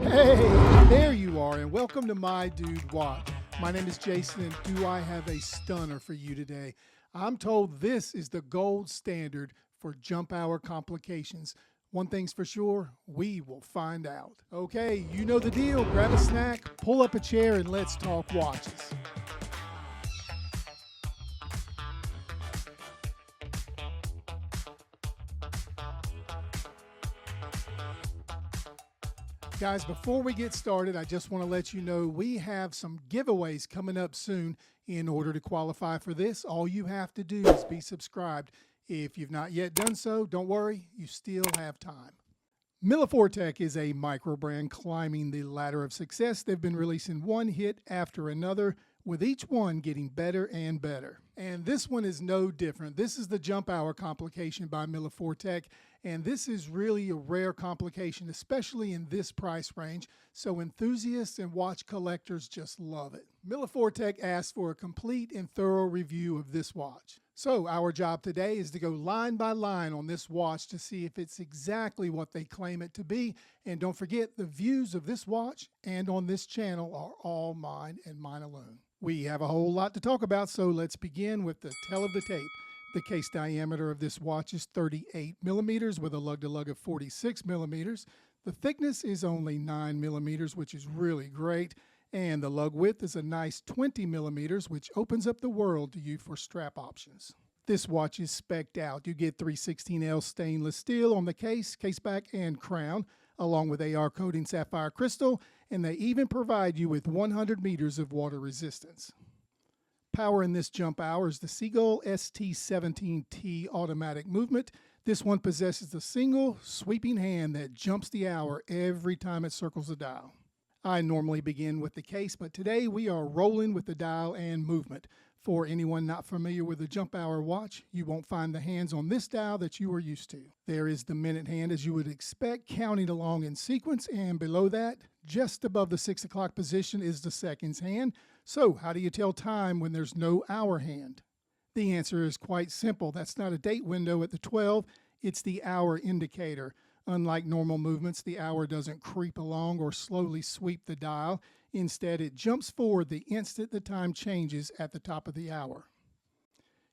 Hey, there you are, and welcome to My Dude Watch. My name is Jason, and do I have a stunner for you today? I'm told this is the gold standard for jump hour complications. One thing's for sure, we will find out. Okay, you know the deal. Grab a snack, pull up a chair, and let's talk watches. Guys, before we get started, I just want to let you know we have some giveaways coming up soon. In order to qualify for this, all you have to do is be subscribed. If you've not yet done so, don't worry, you still have time. Milfortic is a microbrand climbing the ladder of success. They've been releasing one hit after another, with each one getting better and better. And this one is no different. This is the Jump Hour complication by Milfortic, and this is really a rare complication, especially in this price range, so enthusiasts and watch collectors just love it. Milfortic asked for a complete and thorough review of this watch. So our job today is to go line by line on this watch to see if it's exactly what they claim it to be. And don't forget, the views of this watch and on this channel are all mine and mine alone. We have a whole lot to talk about, so let's begin with the tell of the tape. The case diameter of this watch is 38 millimeters with a lug-to-lug of 46 millimeters. The thickness is only 9 millimeters, which is really great. And the lug width is a nice 20 millimeters, which opens up the world to you for strap options. This watch is spec'd out. You get 316L stainless steel on the case, back, and crown, along with AR coating sapphire crystal, and they even provide you with 100 meters of water resistance. Power in this jump hour is the Seagull ST17T automatic movement. This one possesses a single sweeping hand that jumps the hour every time it circles the dial. I normally begin with the case, but today we are rolling with the dial and movement. For anyone not familiar with a jump hour watch, you won't find the hands on this dial that you are used to. There is the minute hand as you would expect, counting along in sequence, and below that, just above the 6 o'clock position, is the seconds hand. So how do you tell time when there's no hour hand? The answer is quite simple. That's not a date window at the 12, it's the hour indicator. Unlike normal movements, the hour doesn't creep along or slowly sweep the dial. Instead, it jumps forward the instant the time changes at the top of the hour.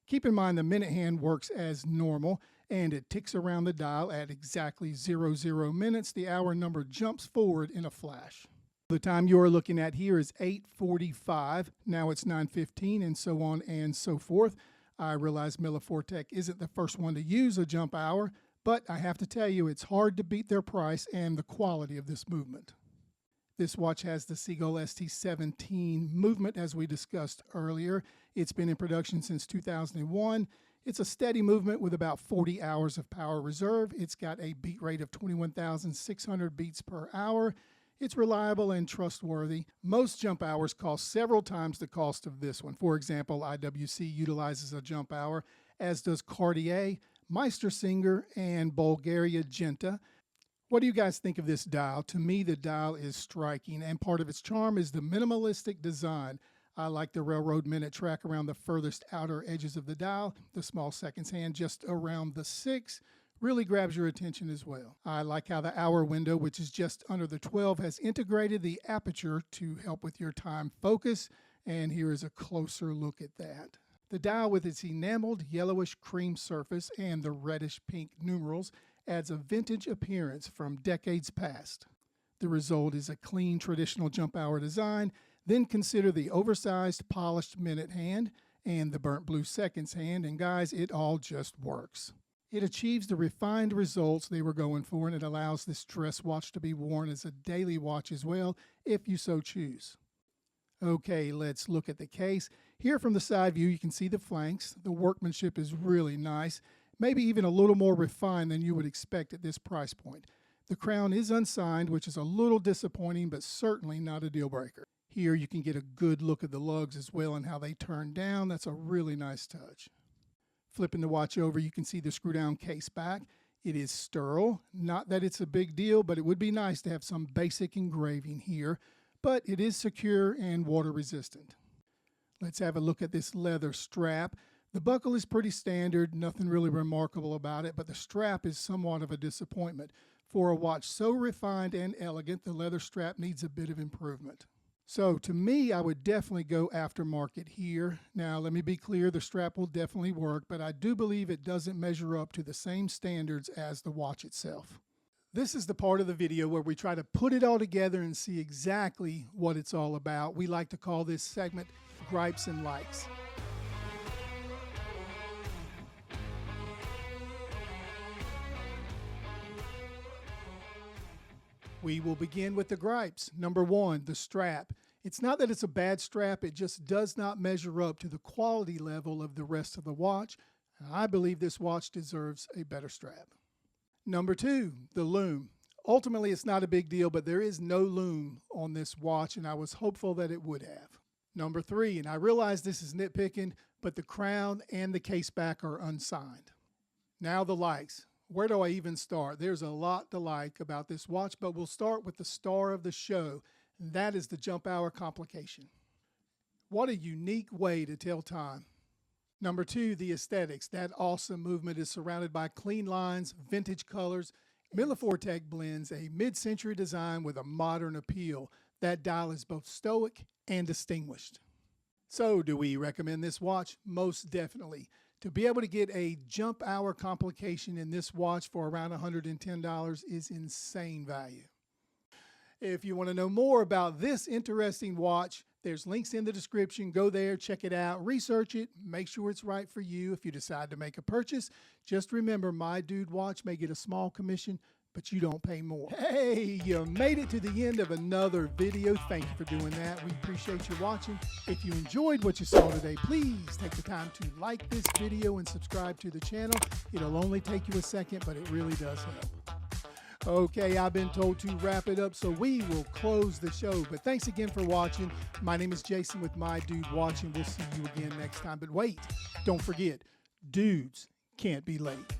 Keep in mind the minute hand works as normal, and it ticks around the dial at exactly 00 minutes. The hour number jumps forward in a flash. The time you are looking at here is 8:45. Now it's 9:15, and so on and so forth. I realize Milfortic isn't the first one to use a jump hour, but I have to tell you, it's hard to beat their price and the quality of this movement. This watch has the Seagull ST17 movement, as we discussed earlier. It's been in production since 2001. It's a steady movement with about 40 hours of power reserve. It's got a beat rate of 21,600 beats per hour. It's reliable and trustworthy. Most jump hours cost several times the cost of this one. For example, IWC utilizes a jump hour, as does Cartier, Meistersinger, and Bulgaria Genta. What do you guys think of this dial? To me, the dial is striking, and part of its charm is the minimalistic design. I like the railroad minute track around the furthest outer edges of the dial. The small seconds hand just around the 6 really grabs your attention as well. I like how the hour window, which is just under the 12, has integrated the aperture to help with your time focus, and here is a closer look at that. The dial, with its enameled yellowish cream surface and the reddish pink numerals, adds a vintage appearance from decades past. The result is a clean traditional jump hour design. Then consider the oversized polished minute hand and the burnt blue seconds hand, and guys, it all just works. It achieves the refined results they were going for, and it allows this dress watch to be worn as a daily watch as well, if you so choose. Okay, let's look at the case. Here from the side view, you can see the flanks. The workmanship is really nice, maybe even a little more refined than you would expect at this price point. The crown is unsigned, which is a little disappointing, but certainly not a deal breaker. Here you can get a good look at the lugs as well and how they turn down. That's a really nice touch. Flipping the watch over, you can see the screw down case back. It is sterile. Not that it's a big deal, but it would be nice to have some basic engraving here. But it is secure and water resistant. Let's have a look at this leather strap. The buckle is pretty standard, nothing really remarkable about it, but the strap is somewhat of a disappointment. For a watch so refined and elegant, the leather strap needs a bit of improvement. So to me, I would definitely go aftermarket here. Now, let me be clear, the strap will definitely work, but I do believe it doesn't measure up to the same standards as the watch itself. This is the part of the video where we try to put it all together and see exactly what it's all about. We like to call this segment Gripes and Likes. We will begin with the gripes. Number one, the strap. It's not that it's a bad strap, it just does not measure up to the quality level of the rest of the watch. I believe this watch deserves a better strap. Number two, the loom. Ultimately, it's not a big deal, but there is no loom on this watch, and I was hopeful that it would have. Number three, and I realize this is nitpicking, but the crown and the case back are unsigned. Now the likes. Where do I even start? There's a lot to like about this watch, but we'll start with the star of the show, and that is the Jump Hour Complication. What a unique way to tell time. Number two, the aesthetics. That awesome movement is surrounded by clean lines, vintage colors. Milfortic blends a mid-century design with a modern appeal. That dial is both stoic and distinguished. So, do we recommend this watch? Most definitely. To be able to get a Jump Hour Complication in this watch for around $110 is insane value. If you want to know more about this interesting watch, there's links in the description. Go there, check it out, research it, make sure it's right for you. If you decide to make a purchase, just remember My Dude Watch may get a small commission, but you don't pay more. Hey, you made it to the end of another video. Thank you for doing that. We appreciate you watching. If you enjoyed what you saw today, please take the time to like this video and subscribe to the channel. It'll only take you a second, but it really does help. Okay, I've been told to wrap it up, so we will close the show. But thanks again for watching. My name is Jason with My Dude Watch, and we'll see you again next time. But wait, don't forget, dudes can't be late.